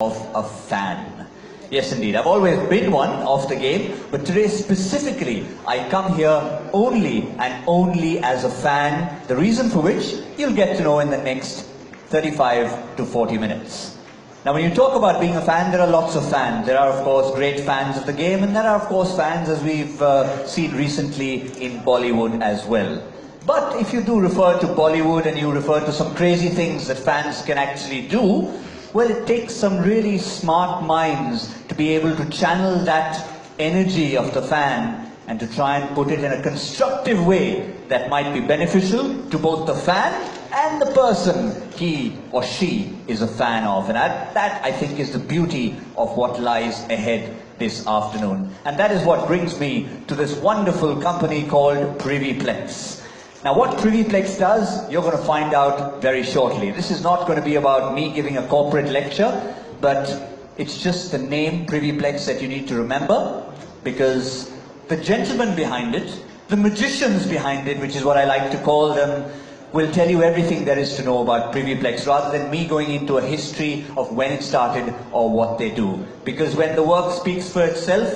of a fan. Yes, indeed. I've always been one of the game, but today specifically, I come here only and only as a fan, the reason for which you'll get to know in the next 35 to 40 minutes. Now, when you talk about being a fan, there are lots of fans. There are, of course, great fans of the game, and there are, of course, fans, as we've seen recently in Bollywood as well. But if you do refer to Bollywood and you refer to some crazy things that fans can actually do, well, it takes some really smart minds to be able to channel that energy of the fan and to try and put it in a constructive way that might be beneficial to both the fan and the person he or she is a fan of. And that I think, is the beauty of what lies ahead this afternoon. And that is what brings me to this wonderful company called Priviplex. Now, what Priviplex does, you're going to find out very shortly. This is not going to be about me giving a corporate lecture, but it's just the name Priviplex that you need to remember, because the gentlemen behind it, the magicians behind it, which is what I like to call them, will tell you everything there is to know about Priviplex, rather than me going into a history of when it started or what they do. Because when the work speaks for itself,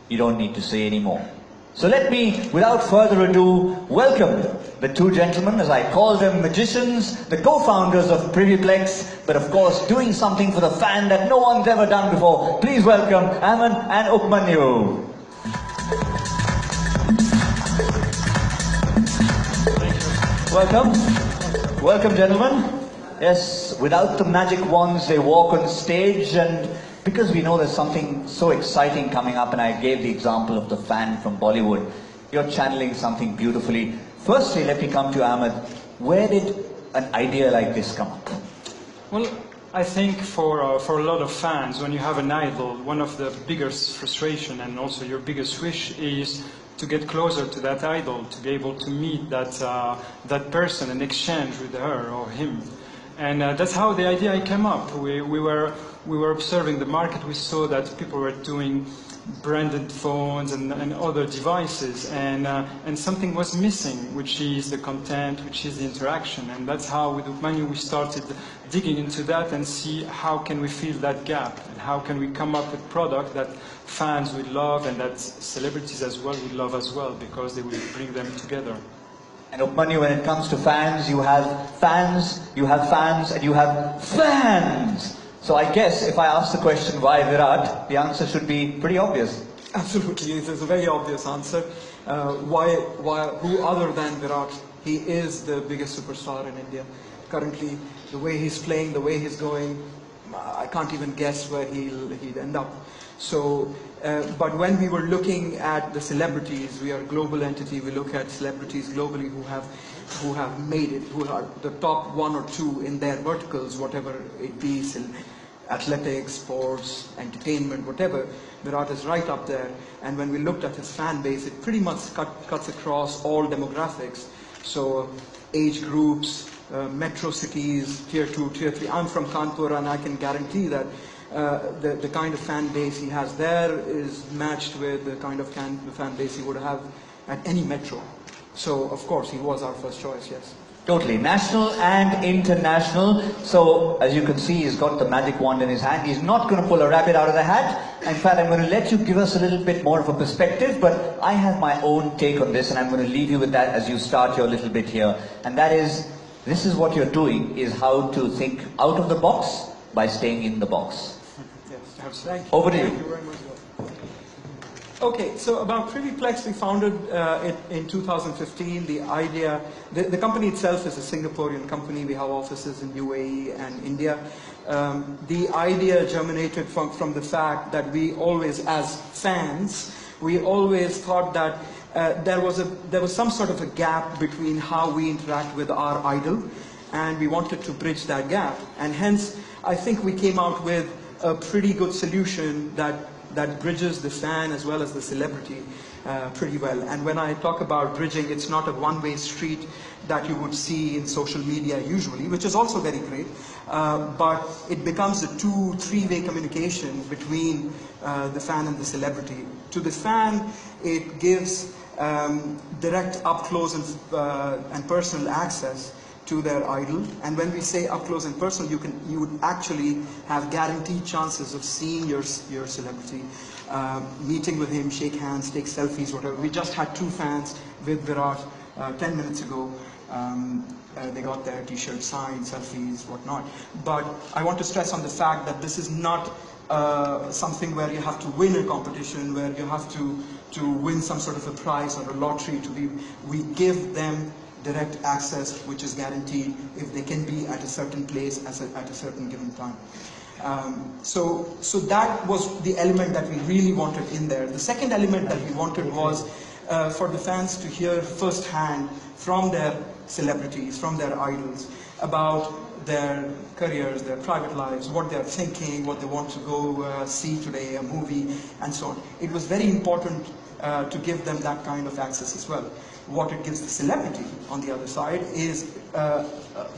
you don't need to say any more. So let me, without further ado, welcome the two gentlemen, as I call them, magicians, the co-founders of Priviplex, but of course doing something for the fan that no one's ever done before. Please welcome Aman and Upmanyu. Welcome. Welcome, gentlemen. Yes, without the magic wands, they walk on stage, and because we know there's something so exciting coming up, and I gave the example of the fan from Bollywood, you're channeling something beautifully. Firstly, let me come to Ahmed. Where did an idea like this come up? Well, I think for a lot of fans, when you have an idol, one of the biggest frustration and also your biggest wish is to get closer to that idol, to be able to meet that person and exchange with her or him. And that's how the idea came up. We were observing the market. We saw that people were doing branded phones and other devices, and something was missing, which is the content, which is the interaction. And that's how with Upmanyu we started digging into that and see how can we fill that gap, and how can we come up with product that fans will love and that celebrities as well will love as well, because they will bring them together. And Upmanyu, when it comes to fans, you have fans, you have fans, and you have fans. So I guess if I ask the question, why Virat, the answer should be pretty obvious. Absolutely, it is a very obvious answer. Who other than Virat? He is the biggest superstar in India. Currently, the way he's playing, the way he's going, I can't even guess where he'd end up. So, but when we were looking at the celebrities, we are a global entity. We look at celebrities globally who have made it, who are the top one or two in their verticals, whatever it be, athletics, sports, entertainment, whatever. Virat is right up there. And when we looked at his fan base, it pretty much cuts across all demographics. So age groups, metro cities, tier 2, tier 3. I'm from Kanpur, and I can guarantee that the kind of fan base he has there is matched with the kind of fan base he would have at any metro. So, of course, he was our first choice, yes. Totally. National and international. So, as you can see, he's got the magic wand in his hand. He's not going to pull a rabbit out of the hat. In fact, I'm going to let you give us a little bit more of a perspective, but I have my own take on this, and I'm going to leave you with that as you start your little bit here. And that is, this is what you're doing, is how to think out of the box by staying in the box. Yes, thank you. Over to you. Thank you very much. Okay, so about Priviplex, we founded it in 2015. The idea, the company itself is a Singaporean company. We have offices in UAE and India. The idea germinated from the fact that we always, as fans, we always thought that there was some sort of a gap between how we interact with our idol, and we wanted to bridge that gap. And hence, I think we came out with a pretty good solution that bridges the fan as well as the celebrity pretty well. And when I talk about bridging, it's not a one-way street that you would see in social media usually, which is also very great, but it becomes a 2-3-way communication between the fan and the celebrity. To the fan, it gives direct, up-close and personal access to their idol. And when we say up close and personal, you would actually have guaranteed chances of seeing your celebrity, meeting with him, shake hands, take selfies, whatever. We just had 2 fans with Virat 10 minutes ago. They got their t-shirt signed, selfies, whatnot. But I want to stress on the fact that this is not something where you have to win a competition, where you have to win some sort of a prize or a lottery to be. We give them direct access, which is guaranteed if they can be at a certain place at a certain given time. So that was the element that we really wanted in there. The second element that we wanted was for the fans to hear firsthand from their celebrities, from their idols, about their careers, their private lives, what they're thinking, what they want to go see today, a movie, and so on. It was very important to give them that kind of access as well. What it gives the celebrity on the other side is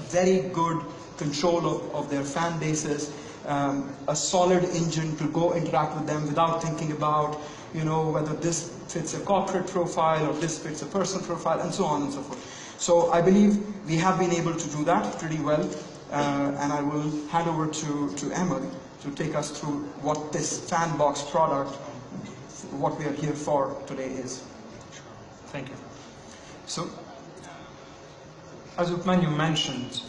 very good control of their fan bases, a solid engine to go interact with them without thinking about, whether this fits a corporate profile or this fits a personal profile, and so on and so forth. So I believe we have been able to do that pretty well, and I will hand over to Emma to take us through what this Fanbox product, what we are here for today is. Thank you. So, as Upmanyu mentioned,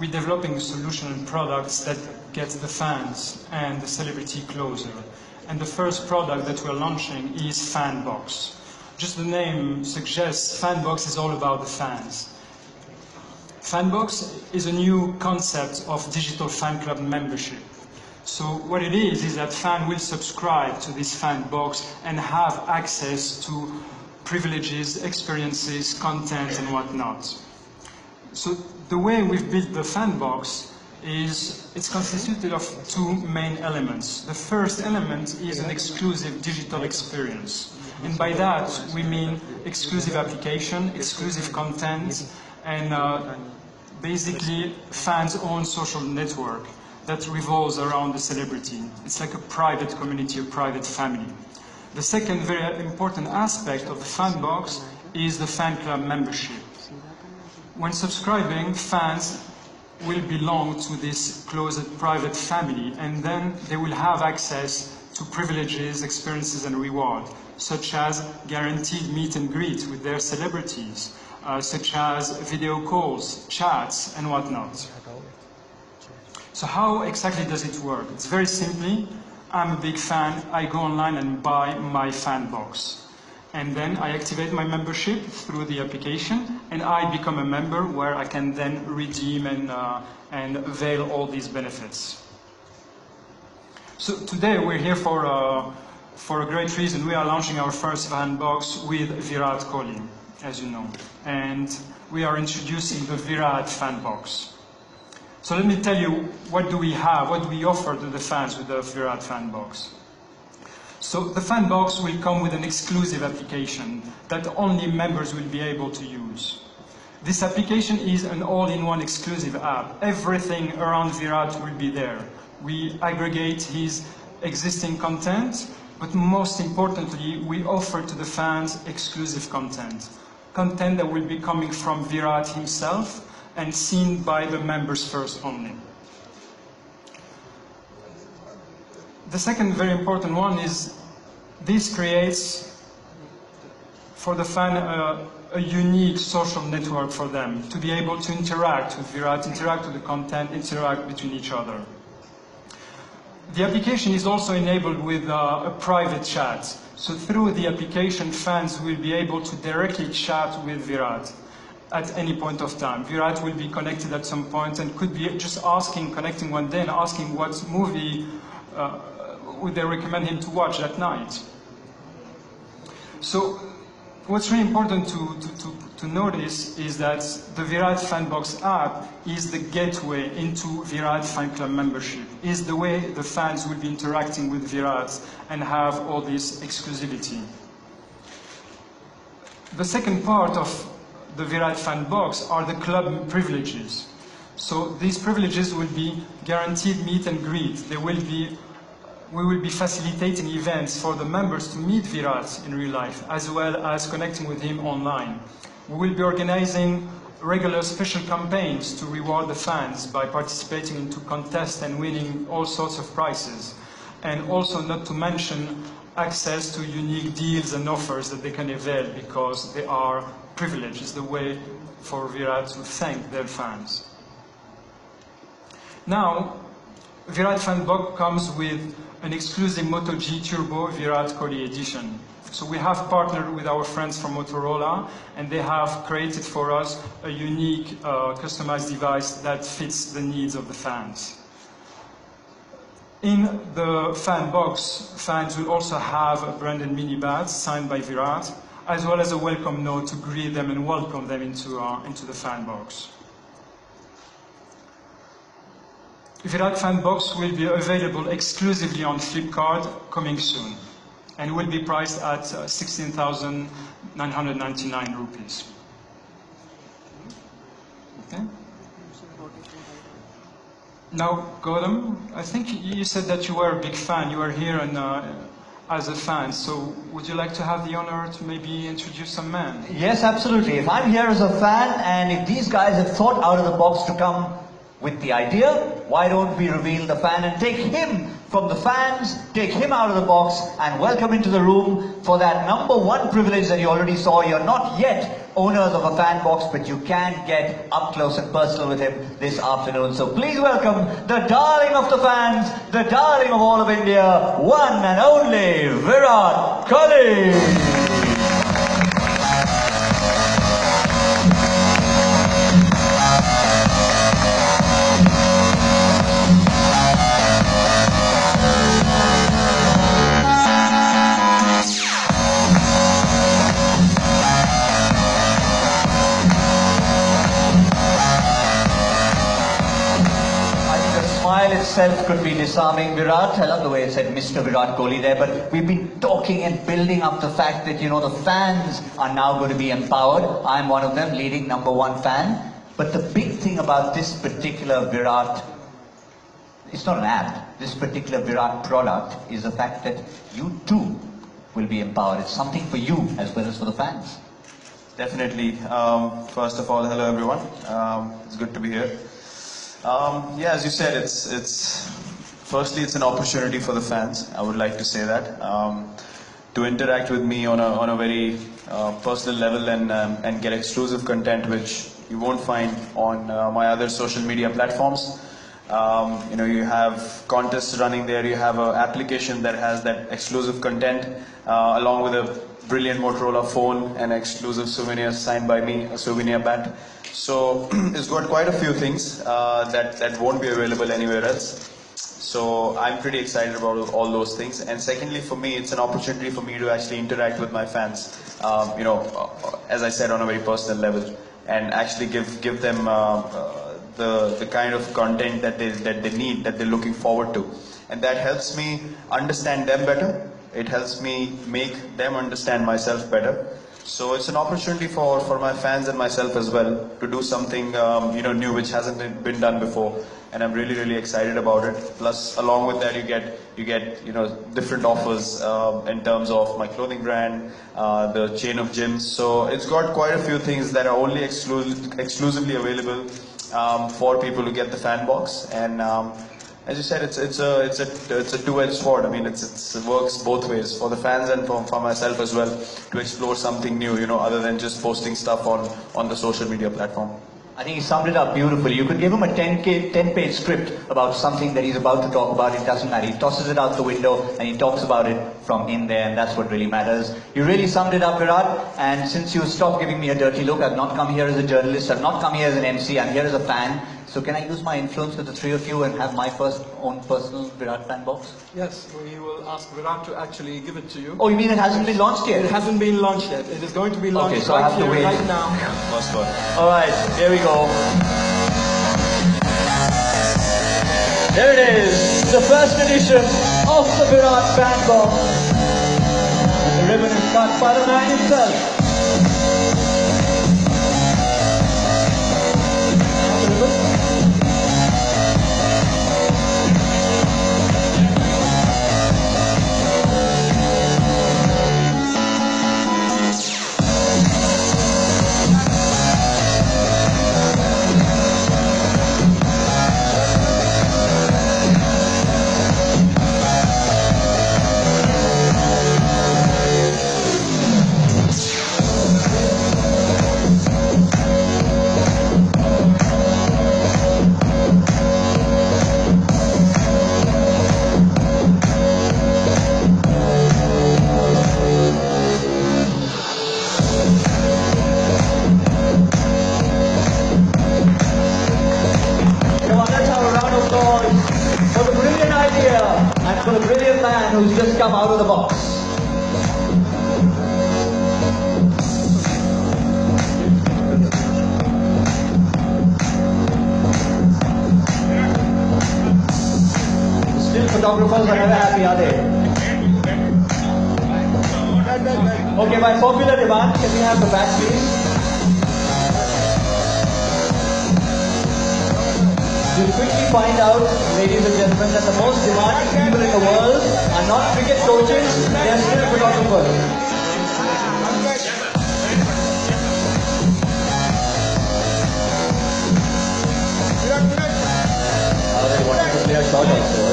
we're developing a solution and products that get the fans and the celebrity closer. And the first product that we're launching is Fanbox. Just the name suggests, Fanbox is all about the fans. Fanbox is a new concept of digital fan club membership. So what it is that fan will subscribe to this Fanbox and have access to privileges, experiences, content, and whatnot. So the way we've built the Fanbox is it's constituted of 2 main elements. The first element is an exclusive digital experience. And by that, we mean exclusive application, exclusive content, and basically fans' own social network that revolves around the celebrity. It's like a private community, a private family. The second very important aspect of the Fanbox is the fan club membership. When subscribing, fans will belong to this closed private family, and then they will have access to privileges, experiences, and reward, such as guaranteed meet and greet with their celebrities, such as video calls, chats, and whatnot. So how exactly does it work? It's very simply, I'm a big fan, I go online and buy my Fanbox. And then I activate my membership through the application, and I become a member where I can then redeem and avail all these benefits. So today we're here for a great reason. We are launching our first Fanbox with Virat Kohli, as you know. And we are introducing the Virat Fanbox. So let me tell you, what do we have, what do we offer to the fans with the Virat Fanbox? So the Fanbox will come with an exclusive application that only members will be able to use. This application is an all-in-one exclusive app. Everything around Virat will be there. We aggregate his existing content, but most importantly, we offer to the fans exclusive content. Content that will be coming from Virat himself and seen by the members first only. The second very important one is this creates for the fan a unique social network for them to be able to interact with Virat, interact with the content, interact between each other. The application is also enabled with a private chat. So through the application, fans will be able to directly chat with Virat at any point of time. Virat will be connected at some point and could be just connecting one day and asking what movie would they recommend him to watch that night. So what's really important to notice is that the Virat Fanbox app is the gateway into Virat fan club membership, is the way the fans will be interacting with Virat and have all this exclusivity. The second part of the Virat Fanbox are the club privileges. So these privileges will be guaranteed meet and greet. We will be facilitating events for the members to meet Virat in real life, as well as connecting with him online. We will be organizing regular special campaigns to reward the fans by participating into contests and winning all sorts of prizes. And also not to mention access to unique deals and offers that they can avail because they are privileged. It's the way for Virat to thank their fans. Now, Virat Fan Box comes with an exclusive Moto G Turbo Virat Kohli edition. So we have partnered with our friends from Motorola, and they have created for us a unique customized device that fits the needs of the fans. In the fan box, fans will also have a branded mini badge signed by Virat, as well as a welcome note to greet them and welcome them into the fan box. Virat Fan Box will be available exclusively on Flipkart coming soon, and will be priced at 16,999 rupees. Okay. Now, Gautam, I think you said that you were a big fan. You were here as a fan, so would you like to have the honor to maybe introduce some men? Yes, absolutely. If I'm here as a fan, and if these guys have thought out of the box to come with the idea, why don't we reveal the fan and take him from the fans, take him out of the box and welcome into the room for that #1 privilege that you already saw. You're not yet owners of a fan box, but you can get up close and personal with him this afternoon. So please welcome the darling of the fans, the darling of all of India, one and only Virat Kohli. Smile itself could be disarming, Virat. I love the way it said Mr. Virat Kohli there, but we've been talking and building up the fact that, you know, the fans are now going to be empowered. I'm one of them, leading #1 fan. But the big thing about this particular Virat, it's not an app, this particular Virat product is the fact that you too will be empowered. It's something for you as well as for the fans. Definitely. First of all, hello everyone. It's good to be here. Yeah, as you said, firstly it's an opportunity for the fans. I would like to say that to interact with me on a very personal level and get exclusive content which you won't find on my other social media platforms. You know, you have contests running there. You have an application that has that exclusive content along with a brilliant Motorola phone and exclusive souvenirs signed by me, a souvenir bat. So it's got quite a few things that won't be available anywhere else. So I'm pretty excited about all those things. And secondly, for me, it's an opportunity for me to actually interact with my fans. You know, as I said, on a very personal level, and actually give them the kind of content that they need, that they're looking forward to, and that helps me understand them better. It helps me make them understand myself better. So it's an opportunity for my fans and myself as well to do something you know, new, which hasn't been done before, and I'm really excited about it. Plus, along with that, you get you know, different offers in terms of my clothing brand, the chain of gyms. So it's got quite a few things that are only exclusively available for people who get the fan box. And as you said, it's a two-edged sword. I mean, it works both ways, for the fans and for myself as well, to explore something new, you know, other than just posting stuff on the social media platform. I think he summed it up beautifully. You could give him a 10-page script about something that he's about to talk about. It doesn't matter. He tosses it out the window and he talks about it from in there, and that's what really matters. You really summed it up, Virat. And since you stopped giving me a dirty look, I've not come here as a journalist. I've not come here as an MC. I'm here as a fan. So can I use my influence with the three of you and have my own personal Virat fan box? Yes, we will ask Virat to actually give it to you. Oh, you mean it hasn't been launched yet? It hasn't been launched yet. It is going to be launched Okay, so I right have to here, wait. right now. First one. All right, here we go. There it is, the first edition of the Virat fan box. And the ribbon is cut by the man himself. who's just come out of the box. Still photographers are never happy, are they? Okay, by popular demand, can we have the back please? You'll quickly find out, ladies and gentlemen, that the most demanding people in the world are not cricket coaches, they are still photographers. They wanted to play a shot also.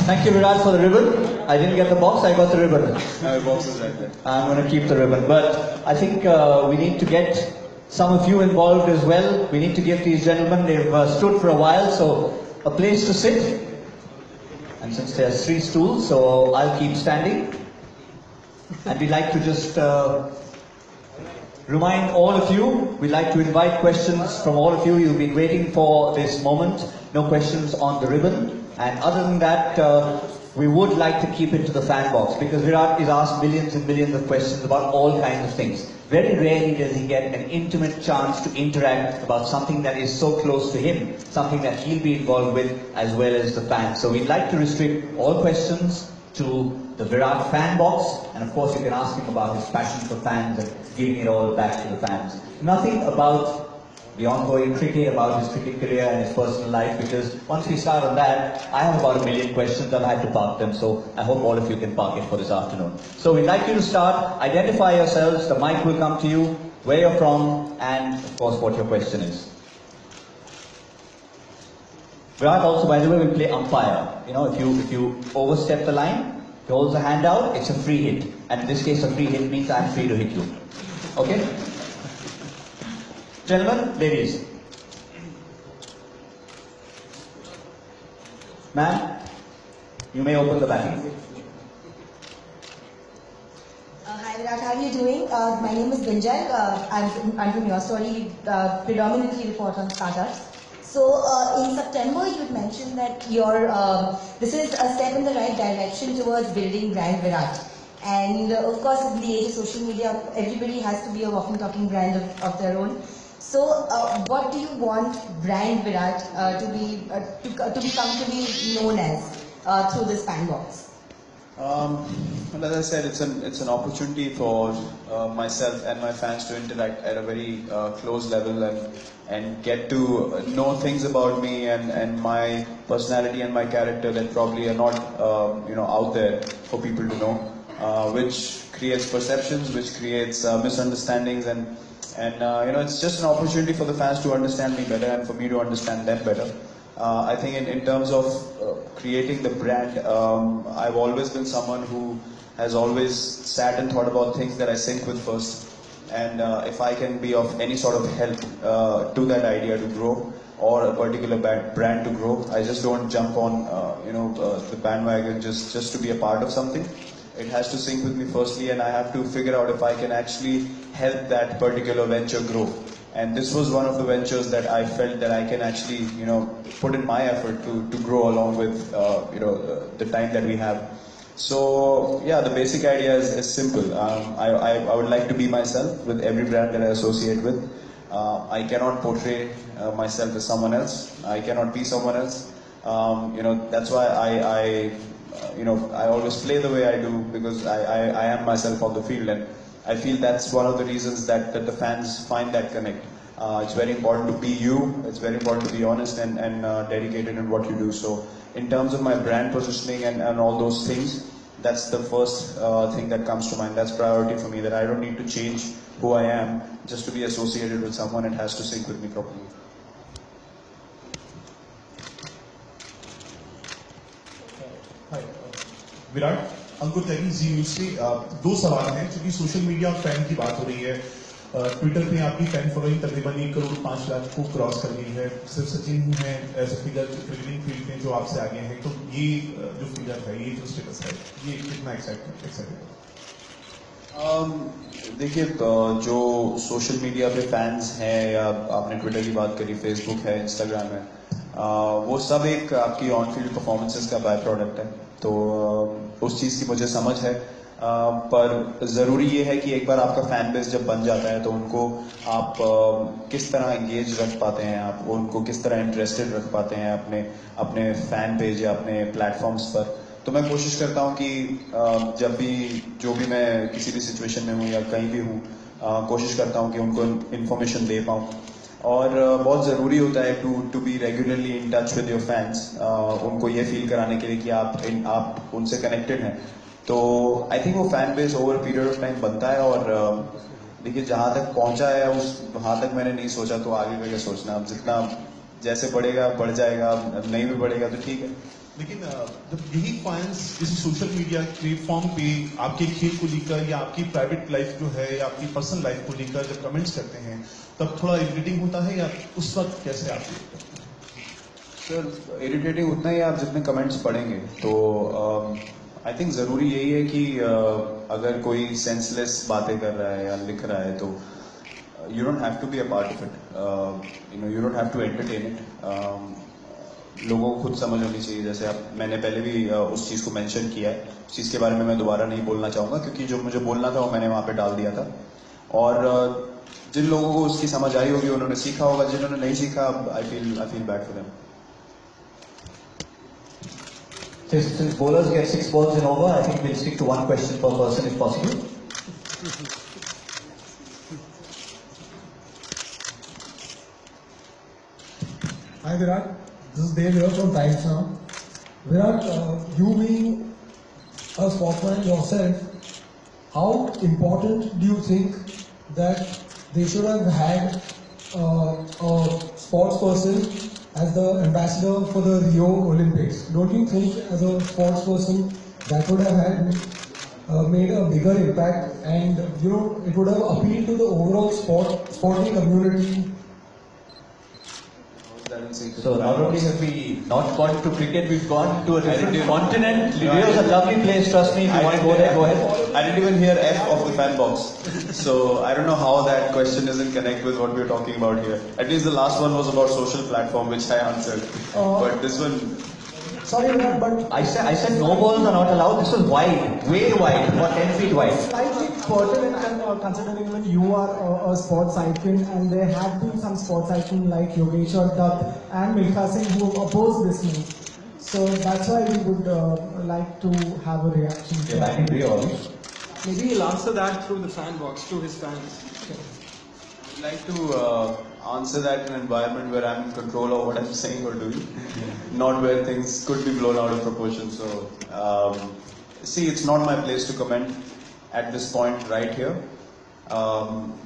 Thank you, Virat, for the ribbon. I didn't get the box, I got the ribbon. The box is right there. I'm going to keep the ribbon. But I think we need to get some of you involved as well. We need to give these gentlemen, they've stood for a while, so a place to sit. And since there's 3 stools, so I'll keep standing. And we'd like to just remind all of you, we'd like to invite questions from all of you. You've been waiting for this moment. No questions on the ribbon. And other than that, we would like to keep it to the fan box because Virat is asked millions and millions of questions about all kinds of things. Very rarely does he get an intimate chance to interact about something that is so close to him, something that he'll be involved with as well as the fans. So we'd like to restrict all questions to the Virat fan box, and of course you can ask him about his passion for fans and giving it all back to the fans. Nothing about the ongoing cricket, about his cricket career and his personal life, because once we start on that, I have about 1 million questions. I've had to park them, so I hope all of you can park it for this afternoon. So we'd like you to start, identify yourselves, the mic will come to you, where you're from, and of course what your question is. Virat also, by the way, will play umpire. You know, if you overstep the line, he holds a hand out, it's a free hit. And in this case, a free hit means I'm free to hit you. Okay? Gentlemen, ladies. Ma'am, you may open the batting. Hi Virat, how are you doing? My name is Gunjan. I'm from Your Story, predominantly report on startups. So in September, you had mentioned that this is a step in the right direction towards building brand Virat. And of course, in the age of social media, everybody has to be a walking, talking brand of their own. So, what do you want brand Virat to become to be known as through this fan box? Well, as I said, it's an opportunity for myself and my fans to interact at a very close level and get to know things about me and my personality and my character that probably are not out there for people to know, which creates perceptions, which creates misunderstandings and it's just an opportunity for the fans to understand me better and for me to understand them better. I think in terms of creating the brand, I've always been someone who has always sat and thought about things that I sync with first. And if I can be of any sort of help to that idea to grow or a particular brand to grow, I just don't jump on the bandwagon just to be a part of something. It has to sync with me firstly, and I have to figure out if I can actually help that particular venture grow. And this was one of the ventures that I felt that I can actually, put in my effort to grow along with, the time that we have. So, yeah, the basic idea is simple. I would like to be myself with every brand that I associate with. I cannot portray myself as someone else. I cannot be someone else. That's why I always play the way I do because I am myself on the field, and I feel that's one of the reasons that the fans find that connect. It's very important to be you, it's very important to be honest and dedicated in what you do. So in terms of my brand positioning and all those things, that's the first thing that comes to mind. That's priority for me, that I don't need to change who I am just to be associated with someone. It has to sync with me properly. Hi, Virat Ankur Tyagi Zee News से 2 सवाल हैं क्योंकि social media और fan की बात हो रही है. ट्विटर पे आपकी फैन फॉलोइंग तकरीबन 1,05,00,000 को क्रॉस कर गई है। सिर्फ सचिन ही है as a figure cricketing field में जो आपसे आगे हैं। तो ये जो फिगर है, ये जो स्टेटस है, ये कितना एक्साइटेड है? देखिए, जो सोशल मीडिया पे फैंस हैं, या आपने ट्विटर की बात करी, फेसबुक है, इंस्टाग्राम है, वो सब एक आपकी ऑन फील्ड परफॉर्मेंसेस का बाय प्रोडक्ट है। तो उस चीज़ की मुझे समझ है, पर ज़रूरी ये है कि एक बार आपका फैन बेस जब बन जाता है तो उनको आप किस तरह एंगेज रख पाते हैं, आप उनको किस तरह इंटरेस्टेड रख पाते हैं अपने अपने फैन पेज या अपने प्लेटफॉर्म्स पर। तो मैं कोशिश करता हूँ कि जब भी जो भी मैं किसी भी सिचुएशन में हूँ या कहीं भी हूँ, कोशिश करता हूँ कि उनको इन्फॉर्मेशन दे पाऊँ। और बहुत ज़रूरी होता है to be regularly in touch with your fans, उनको ये फील कराने के लिए कि आप उनसे कनेक्टेड हैं। तो आई थिंक वो fan base over period of time बनता है। और देखिए, जहाँ तक पहुँचा है वहाँ तक मैंने नहीं सोचा, तो आगे का क्या सोचना। अब जितना जैसे बढ़ेगा बढ़ जाएगा, नहीं भी बढ़ेगा तो ठीक है। लेकिन जब यही फैंस इस सोशल मीडिया प्लेटफॉर्म पे आपके खेल को लेकर या आपकी प्राइवेट लाइफ जो है या आपकी पर्सनल लाइफ को लेकर जब कमेंट्स करते हैं, तब थोड़ा इरिटेटिंग होता है, या उस वक्त कैसे आप? सर, इरिटेटिंग उतना ही आप जितने कमेंट्स पढ़ेंगे। तो आई थिंक ज़रूरी यही है कि अगर कोई सेंसलेस बातें कर रहा है या लिख रहा है, तो you don't have to be a part of it. You don't have to entertain it. लोगों को खुद समझ होनी चाहिए। जैसे आप, मैंने पहले भी उस चीज़ को मेंशन किया है, उस चीज़ के बारे में मैं दोबारा नहीं बोलना चाहूँगा, क्योंकि जो मुझे बोलना था वो मैंने वहाँ पे डाल दिया था। और जिन लोगों को उसकी समझ आई होगी उन्होंने सीखा होगा, जिन्होंने नहीं सीखा, I feel bad for them. Since bowlers get 6 balls in over, I think we'll stick to one question per person if possible. Hi Virat, this is Dave here from Times Now. Virat, you being a sportsman yourself, how important do you think that they should have had a sports person as the ambassador for the Rio Olympics? Don't you think as a sports person that would have had made a bigger impact, and it would have appealed to the overall sporting community? So not only have we not gone to cricket, we've gone to a different continent. Rio is a lovely place, trust me. If you want to go there, go ahead. I didn't even hear F of the fan box. So I don't know how that question doesn't connect with what we're talking about here. At least the last one was about social platform, which I answered. But this one... Sorry Virat, but I said no balls are not allowed. This was wide, way wide, about 10 feet wide. Slightly pertinent considering when you are a sports icon, and there have been some sports icons like Yogeshwar Dutt and Milkha Singh who have opposed this move. So that's why we would like to have a reaction. Yeah, back in Rio. Maybe he'll answer that through the fan box, to his fans. I'd like to answer that in an environment where I'm in control of what I'm saying or doing, not where things could be blown out of proportion. So, see, it's not my place to comment at this point right here,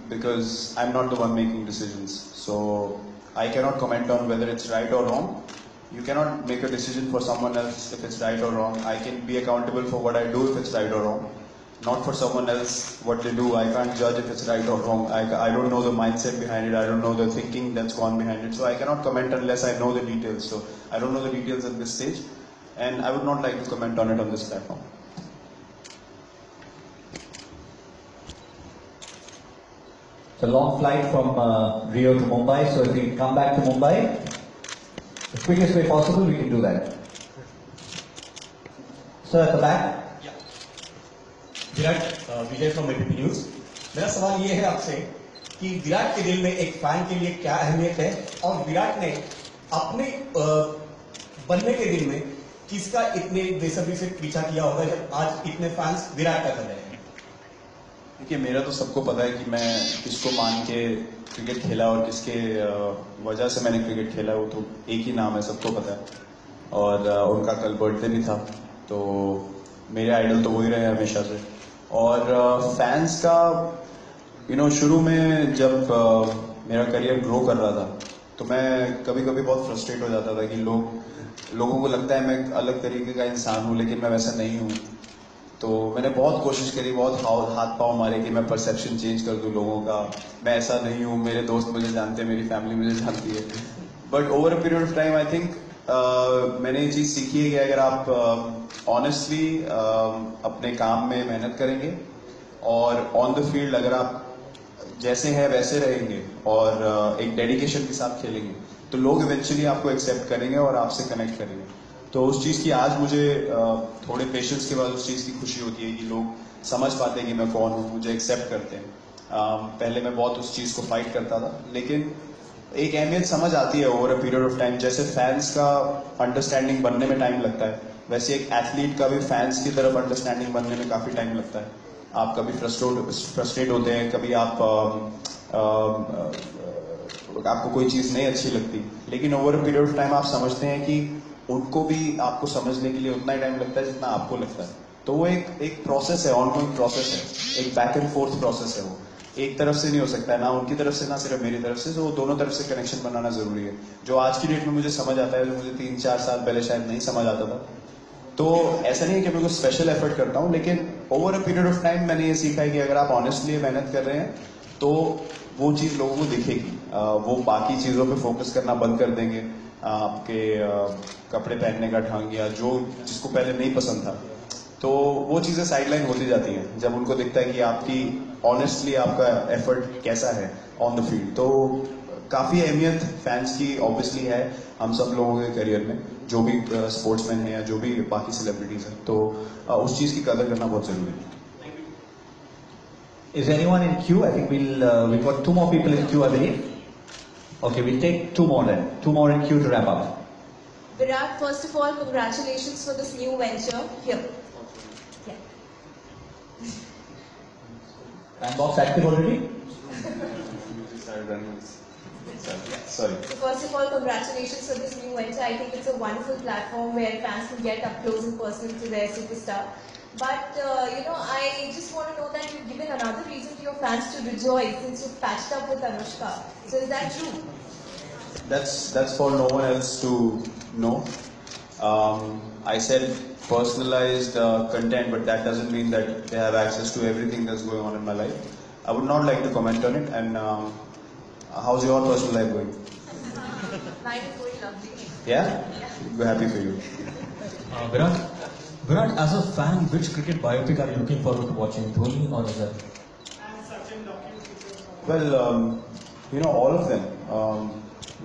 because I'm not the one making decisions. So, I cannot comment on whether it's right or wrong. You cannot make a decision for someone else if it's right or wrong. I can be accountable for what I do if it's right or wrong. Not for someone else what they do. I can't judge if it's right or wrong. I don't know the mindset behind it. I don't know the thinking that's gone behind it. So I cannot comment unless I know the details. So I don't know the details at this stage, and I would not like to comment on it on this platform. It's a long flight from Rio to Mumbai, so if we come back to Mumbai, the quickest way possible, we can do that. Sir, at the back. Virat, Vijay from ABP news. मेरा सवाल ये है आपसे कि विराट के दिल में एक फैन के लिए क्या अहमियत है, और विराट ने अपने बनने के दिन में किसका इतने बेसब्री से पीछा किया होगा जब आज इतने फैंस विराट का कर रहे हैं? देखिए, मेरा तो सबको पता है कि मैं किसको मान के क्रिकेट खेला और किसके वजह से मैंने क्रिकेट खेला, वो तो एक ही नाम है, सबको पता है। और उनका कल बर्थडे भी था, तो मेरे आइडल तो वही रहे हमेशा से। और फैंस का शुरू में जब मेरा करियर ग्रो कर रहा था, तो मैं कभी कभी बहुत फ्रस्ट्रेट हो जाता था कि लोगों को लगता है मैं अलग तरीके का इंसान हूँ, लेकिन मैं वैसा नहीं हूँ। तो मैंने बहुत कोशिश करी, बहुत हाथ पाँव मारे कि मैं परसेप्शन चेंज कर दूं लोगों का, मैं ऐसा नहीं हूँ, मेरे दोस्त मुझे जानते हैं, मेरी फैमिली मुझे जानती है. But over a period of time I think मैंने ये चीज़ सीखी है कि अगर आप ऑनेस्टली अपने काम में मेहनत करेंगे और ऑन द फील्ड अगर आप जैसे हैं वैसे रहेंगे और एक डेडिकेशन के साथ खेलेंगे तो लोग इवेंचुअली आपको एक्सेप्ट करेंगे और आपसे कनेक्ट करेंगे. तो उस चीज़ की आज मुझे थोड़े पेशेंस के बाद उस चीज़ की खुशी होती है कि लोग समझ पाते हैं कि मैं कौन हूँ, मुझे एक्सेप्ट करते हैं. पहले मैं बहुत उस चीज़ को फाइट करता था, लेकिन एक अहमियत समझ आती है over a period of time. जैसे फैंस का अंडरस्टैंडिंग बनने में टाइम लगता है, वैसे एक एथलीट का भी फैंस की तरफ अंडरस्टैंडिंग बनने में काफ़ी टाइम लगता है. आप कभी फ्रस्ट्रेट होते हैं, कभी आपको कोई चीज़ नहीं अच्छी लगती, लेकिन over a period of time आप समझते हैं कि उनको भी आपको समझने के लिए उतना ही टाइम लगता है जितना आपको लगता है. तो वो एक प्रोसेस है, ऑनगोइंग प्रोसेस है, एक बैक एंड फोर्थ प्रोसेस है. वो एक तरफ से नहीं हो सकता है, ना उनकी तरफ से ना सिर्फ मेरी तरफ से. तो दोनों तरफ से कनेक्शन बनाना जरूरी है. जो आज की डेट में मुझे समझ आता है, जो मुझे 3-4 साल पहले शायद नहीं समझ आता था. तो ऐसा नहीं है कि मैं कुछ स्पेशल एफर्ट करता हूँ, लेकिन over a period of time मैंने ये सीखा है कि अगर आप ऑनेस्टली मेहनत कर रहे हैं तो वो चीज़ लोगों को दिखेगी. वो बाकी चीज़ों पे फोकस करना बंद कर देंगे. आपके कपड़े पहनने का ढंग या जो जिसको पहले नहीं पसंद था, तो वो चीज़ें साइडलाइन होती जाती हैं जब उनको दिखता है कि आपकी ऑनेस्टली आपका एफर्ट कैसा है ऑन द फील्ड. तो काफ़ी अहमियत फैंस की ऑब्वियसली है हम सब लोगों के करियर में, जो भी स्पोर्ट्समैन हैं या जो भी बाकी सेलिब्रिटीज हैं. तो उस चीज़ की कदर करना बहुत ज़रूरी है. Is anyone in queue? I think we've got 2 more people in queue, I believe. Okay, we'll take 2 more then. 2 more in queue to wrap up. Virat, first of all, congratulations for this new venture here. Yeah. Sandbox active already? Sorry. So first of all, congratulations for this new venture. I think it's a wonderful platform where fans can get up close and personal to their superstar. But, I just want to know that you've given another reason to your fans to rejoice since you've patched up with Anushka. So is that true? That's for no one else to know. I said personalized content, but that doesn't mean that they have access to everything that's going on in my life. I would not like to comment on it. And how's your personal life going? Mine is going lovely. Yeah? We're happy for you. Virat, as a fan, which cricket biopic are you looking forward to watching, Dhoni or Azhar? Well, all of them.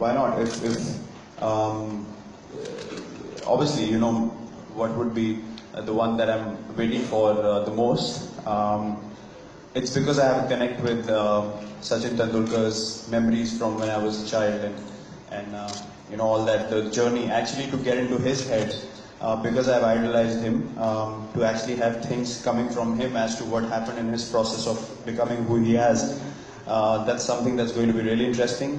Why not? Obviously, what would be the one that I'm waiting for the most. It's because I have a connect with Sachin Tendulkar's memories from when I was a child and all that, the journey actually to get into his head. Because I've idolized him, to actually have things coming from him as to what happened in his process of becoming who he has. That's something that's going to be really interesting.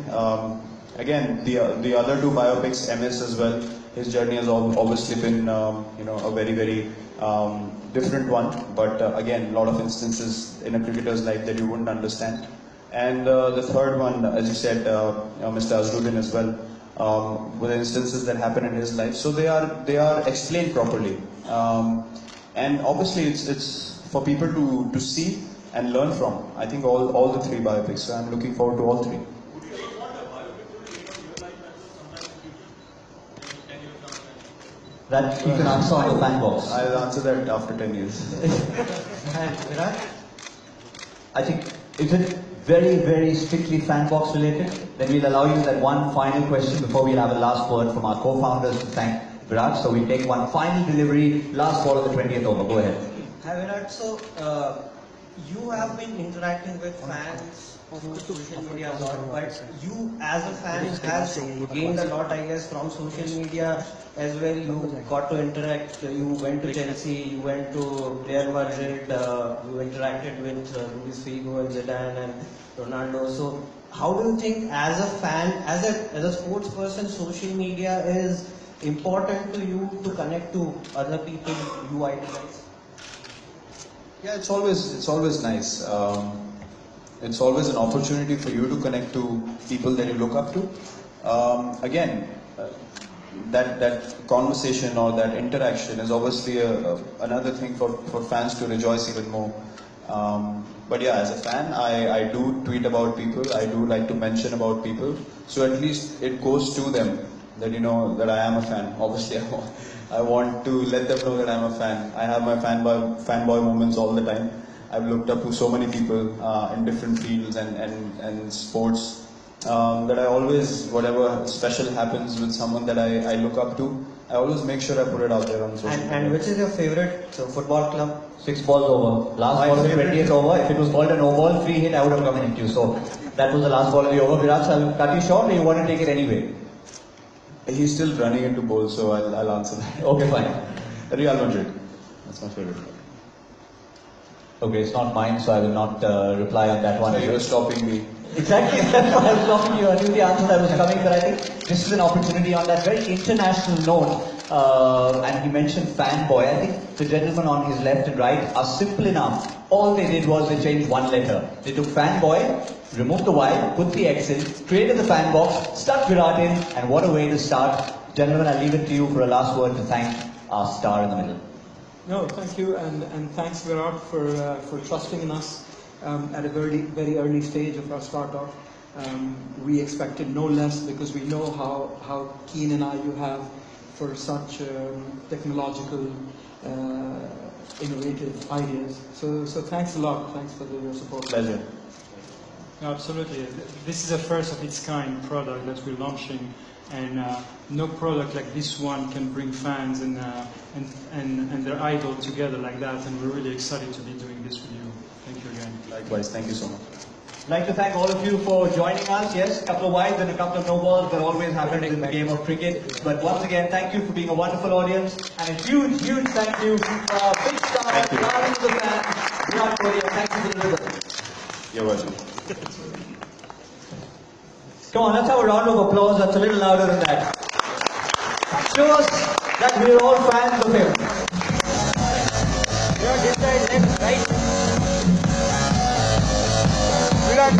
Again, the other 2 biopics, MS as well, his journey has obviously been, a very, very different one. But again, a lot of instances in a cricketer's life that you wouldn't understand. And the third one, as you said, Mr. Azharuddin as well. With instances that happen in his life, so they are explained properly, and obviously it's for people to see and learn from. I think all the 3 biopics. So I'm looking forward to all 3. That you can answer on the fan box. I'll answer that after 10 years. And Virat, I think, is it very, very strictly fan box related? Then we'll allow you that one final question before we'll have a last word from our co-founders to thank Virat. So we take one final delivery, last ball of the 20th over. Go ahead. Hi Virat, so you have been interacting with fans of social media a lot, but you as a fan has gained a lot, I guess, from social media as well. You got to interact, you went to Chelsea, you went to Real Madrid, you interacted with Luis Figo and Zidane and Ronaldo. So how do you think as a fan, as a sports person, social media is important to you to connect to other people you idolize? Yeah, it's always nice. It's always an opportunity for you to connect to people that you look up to. Again, that conversation or that interaction is obviously another thing for fans to rejoice even more. But yeah, as a fan, I do tweet about people. I do like to mention about people. So at least it goes to them that that I am a fan. Obviously, I want to let them know that I'm a fan. I have my fanboy moments all the time. I've looked up to so many people in different fields and sports that I always, whatever special happens with someone that I look up to, I always make sure I put it out there on social media. And which is your favorite football club? 6 balls over. Last ball of the 20th over. If it was called a no ball, free hit, I would have come and hit you. So that was the last ball of the over. Virat, I'll cut you short, or you want to take it anyway? He's still running into balls, so I'll answer that. Okay, fine. Real Madrid. That's my favorite club. Okay, it's not mine, so I will not reply on that one. So you're stopping me. Exactly, that's why I was talking to you. I knew the answer that was coming, but I think this is an opportunity on that very international note. And he mentioned fanboy. I think the gentlemen on his left and right are simple enough. All they did was they changed one letter. They took fanboy, removed the Y, put the X in, created the fan box, stuck Virat in, and what a way to start. Gentlemen, I'll leave it to you for a last word to thank our star in the middle. No, thank you, and thanks Virat for trusting in us at a very early stage of our startup. We expected no less because we know how keen an eye you have for such technological, innovative ideas. So thanks a lot. Thanks for your support. Pleasure. Absolutely. This is a first of its kind product that we're launching, and no product like this one can bring fans and their idol together like that, and we're really excited to be doing this with you. Thank you again. Likewise, thank you so much. I'd like to thank all of you for joining us. Yes, a couple of wides and a couple of no balls. That always happens in the game of cricket. But once again, thank you for being a wonderful audience. And a huge, huge thank you for our big star, Virat to the fans, Virat Kohli. Thank you for the visit. You're welcome. Come on, let's have a round of applause. That's a little louder than that. Show us that we're all fans of him. Virat, this side, left, right. Virat.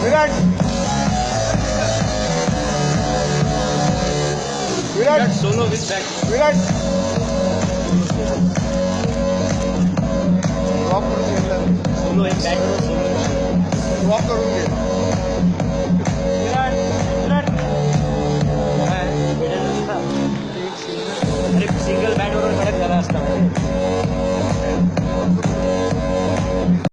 Virat. Virat solo with back. Virat. Solo in back.